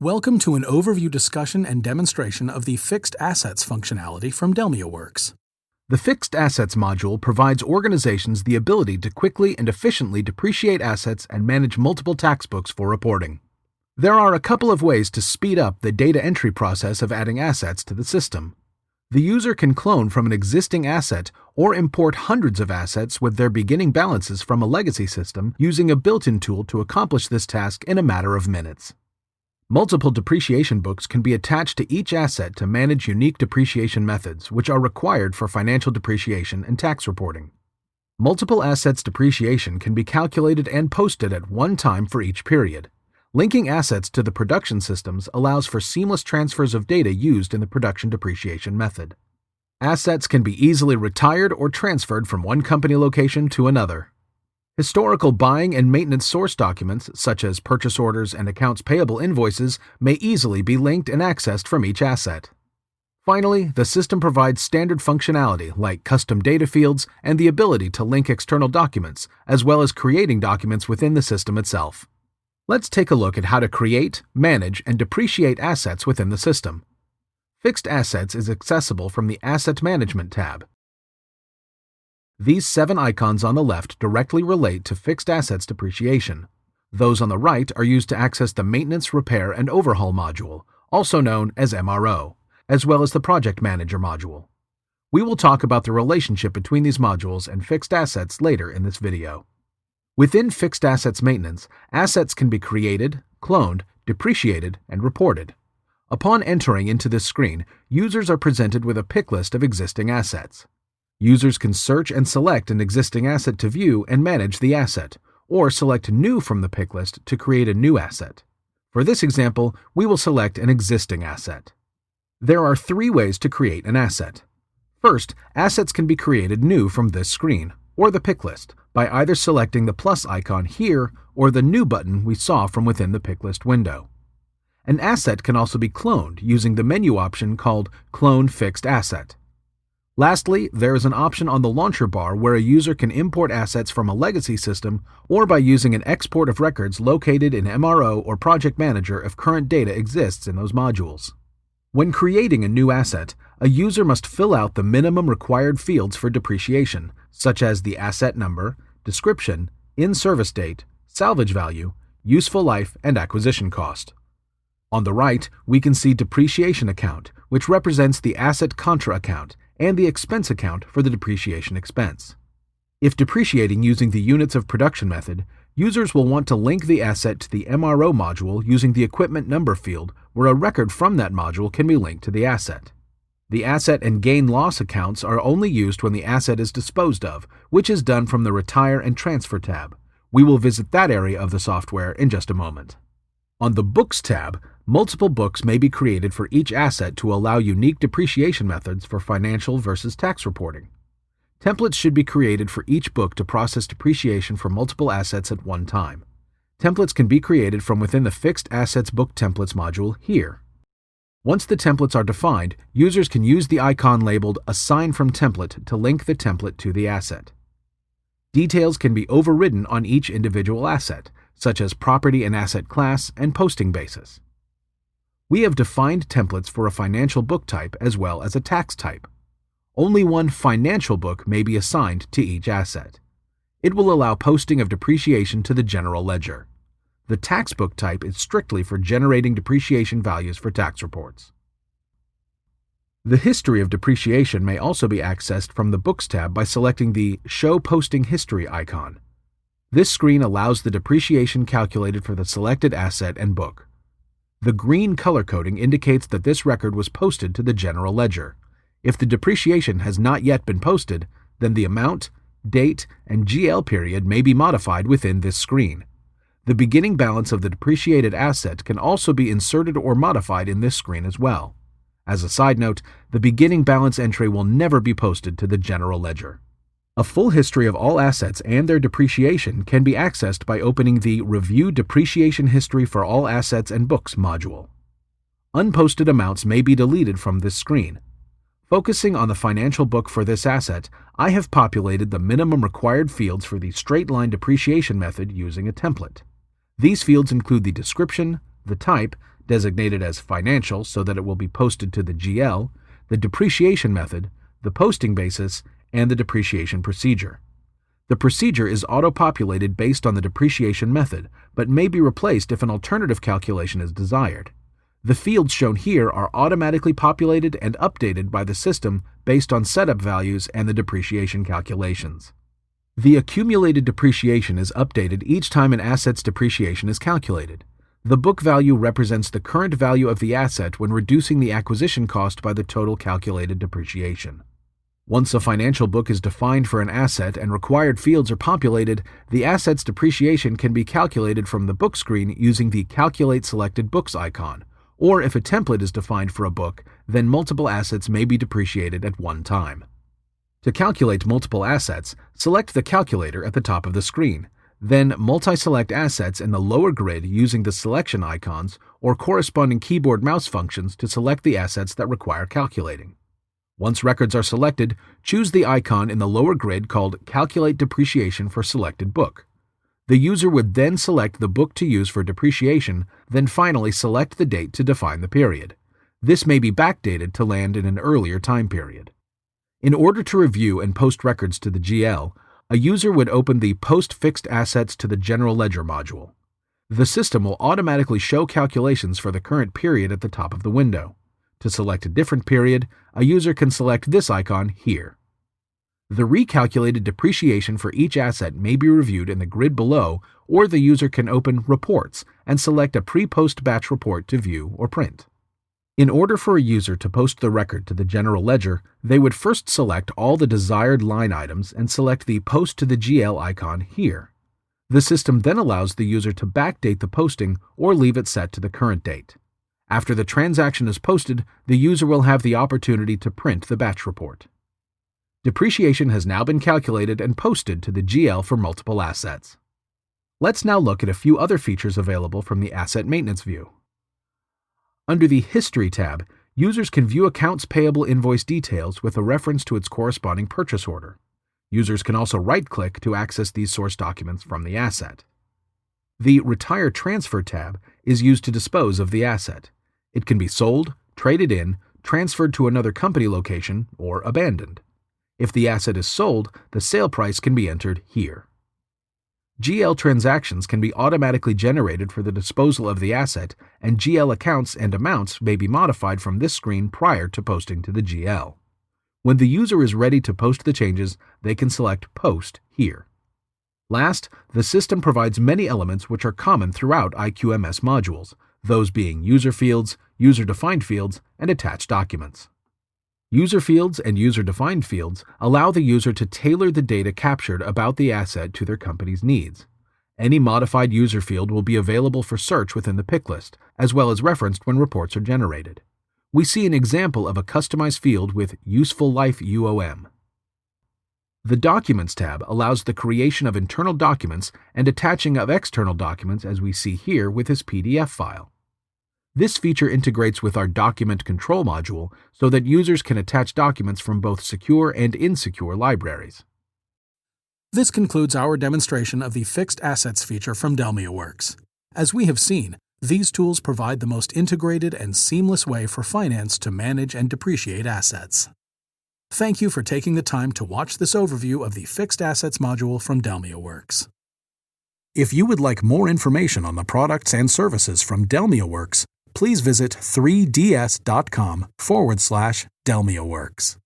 Welcome to an overview discussion and demonstration of the Fixed Assets functionality from DELMIAworks. The Fixed Assets module provides organizations the ability to quickly and efficiently depreciate assets and manage multiple tax books for reporting. There are a couple of ways to speed up the data entry process of adding assets to the system. The user can clone from an existing asset or import hundreds of assets with their beginning balances from a legacy system using a built-in tool to accomplish this task in a matter of minutes. Multiple depreciation books can be attached to each asset to manage unique depreciation methods, which are required for financial depreciation and tax reporting. Multiple assets depreciation can be calculated and posted at one time for each period. Linking assets to the production systems allows for seamless transfers of data used in the production depreciation method. Assets can be easily retired or transferred from one company location to another. Historical buying and maintenance source documents, such as purchase orders and accounts payable invoices, may easily be linked and accessed from each asset. Finally, the system provides standard functionality like custom data fields and the ability to link external documents, as well as creating documents within the system itself. Let's take a look at how to create, manage, and depreciate assets within the system. Fixed Assets is accessible from the Asset Management tab. These 7 icons on the left directly relate to fixed assets depreciation. Those on the right are used to access the Maintenance, Repair, and Overhaul module, also known as MRO, as well as the Project Manager module. We will talk about the relationship between these modules and fixed assets later in this video. Within Fixed Assets Maintenance, assets can be created, cloned, depreciated, and reported. Upon entering into this screen, users are presented with a pick list of existing assets. Users can search and select an existing asset to view and manage the asset, or select New from the pick list to create a new asset. For this example, we will select an existing asset. There are 3 ways to create an asset. First, assets can be created new from this screen, or the pick list, by either selecting the plus icon here or the New button we saw from within the pick list window. An asset can also be cloned using the menu option called Clone Fixed Asset. Lastly, there is an option on the launcher bar where a user can import assets from a legacy system or by using an export of records located in MRO or Project Manager if current data exists in those modules. When creating a new asset, a user must fill out the minimum required fields for depreciation, such as the asset number, description, in-service date, salvage value, useful life, and acquisition cost. On the right, we can see Depreciation Account, which represents the asset contra account, and the expense account for the depreciation expense. If depreciating using the units of production method, users will want to link the asset to the MRO module using the equipment number field, where a record from that module can be linked to the asset. The asset and gain/loss accounts are only used when the asset is disposed of, which is done from the Retire and Transfer tab. We will visit that area of the software in just a moment. On the Books tab, multiple books may be created for each asset to allow unique depreciation methods for financial versus tax reporting. Templates should be created for each book to process depreciation for multiple assets at one time. Templates can be created from within the Fixed Assets Book Templates module here. Once the templates are defined, users can use the icon labeled Assign from Template to link the template to the asset. Details can be overridden on each individual asset, such as property and asset class and posting basis. We have defined templates for a financial book type as well as a tax type. Only one financial book may be assigned to each asset. It will allow posting of depreciation to the general ledger. The tax book type is strictly for generating depreciation values for tax reports. The history of depreciation may also be accessed from the Books tab by selecting the Show Posting History icon. This screen allows the depreciation calculated for the selected asset and book. The green color coding indicates that this record was posted to the general ledger. If the depreciation has not yet been posted, then the amount, date, and GL period may be modified within this screen. The beginning balance of the depreciated asset can also be inserted or modified in this screen as well. As a side note, the beginning balance entry will never be posted to the general ledger. A full history of all assets and their depreciation can be accessed by opening the Review Depreciation History for All Assets and Books module. Unposted amounts may be deleted from this screen. Focusing on the financial book for this asset, I have populated the minimum required fields for the straight-line depreciation method using a template. These fields include the description, the type, designated as financial so that it will be posted to the GL, the depreciation method, the posting basis, and the depreciation procedure. The procedure is auto-populated based on the depreciation method, but may be replaced if an alternative calculation is desired. The fields shown here are automatically populated and updated by the system based on setup values and the depreciation calculations. The accumulated depreciation is updated each time an asset's depreciation is calculated. The book value represents the current value of the asset when reducing the acquisition cost by the total calculated depreciation. Once a financial book is defined for an asset and required fields are populated, the asset's depreciation can be calculated from the book screen using the Calculate Selected Books icon, or if a template is defined for a book, then multiple assets may be depreciated at one time. To calculate multiple assets, select the calculator at the top of the screen, then multi-select assets in the lower grid using the selection icons or corresponding keyboard mouse functions to select the assets that require calculating. Once records are selected, choose the icon in the lower grid called Calculate Depreciation for selected book. The user would then select the book to use for depreciation, then finally select the date to define the period. This may be backdated to land in an earlier time period. In order to review and post records to the GL, a user would open the Post Fixed Assets to the General Ledger module. The system will automatically show calculations for the current period at the top of the window. To select a different period, a user can select this icon here. The recalculated depreciation for each asset may be reviewed in the grid below, or the user can open Reports and select a pre-post batch report to view or print. In order for a user to post the record to the general ledger, they would first select all the desired line items and select the Post to the GL icon here. The system then allows the user to backdate the posting or leave it set to the current date. After the transaction is posted, the user will have the opportunity to print the batch report. Depreciation has now been calculated and posted to the GL for multiple assets. Let's now look at a few other features available from the Asset Maintenance view. Under the History tab, users can view accounts payable invoice details with a reference to its corresponding purchase order. Users can also right-click to access these source documents from the asset. The Retire Transfer tab is used to dispose of the asset. It can be sold, traded in, transferred to another company location, or abandoned. If the asset is sold, the sale price can be entered here. GL transactions can be automatically generated for the disposal of the asset, and GL accounts and amounts may be modified from this screen prior to posting to the GL. When the user is ready to post the changes, they can select Post here. Last, the system provides many elements which are common throughout IQMS modules, those being user fields, user-defined fields, and attached documents. User fields and user-defined fields allow the user to tailor the data captured about the asset to their company's needs. Any modified user field will be available for search within the pick list, as well as referenced when reports are generated. We see an example of a customized field with Useful Life UOM. The Documents tab allows the creation of internal documents and attaching of external documents, as we see here with this PDF file. This feature integrates with our Document Control module so that users can attach documents from both secure and insecure libraries. This concludes our demonstration of the Fixed Assets feature from DELMIAworks. As we have seen, these tools provide the most integrated and seamless way for finance to manage and depreciate assets. Thank you for taking the time to watch this overview of the Fixed Assets module from DELMIAworks. If you would like more information on the products and services from DELMIAworks, please visit 3ds.com/DELMIAworks.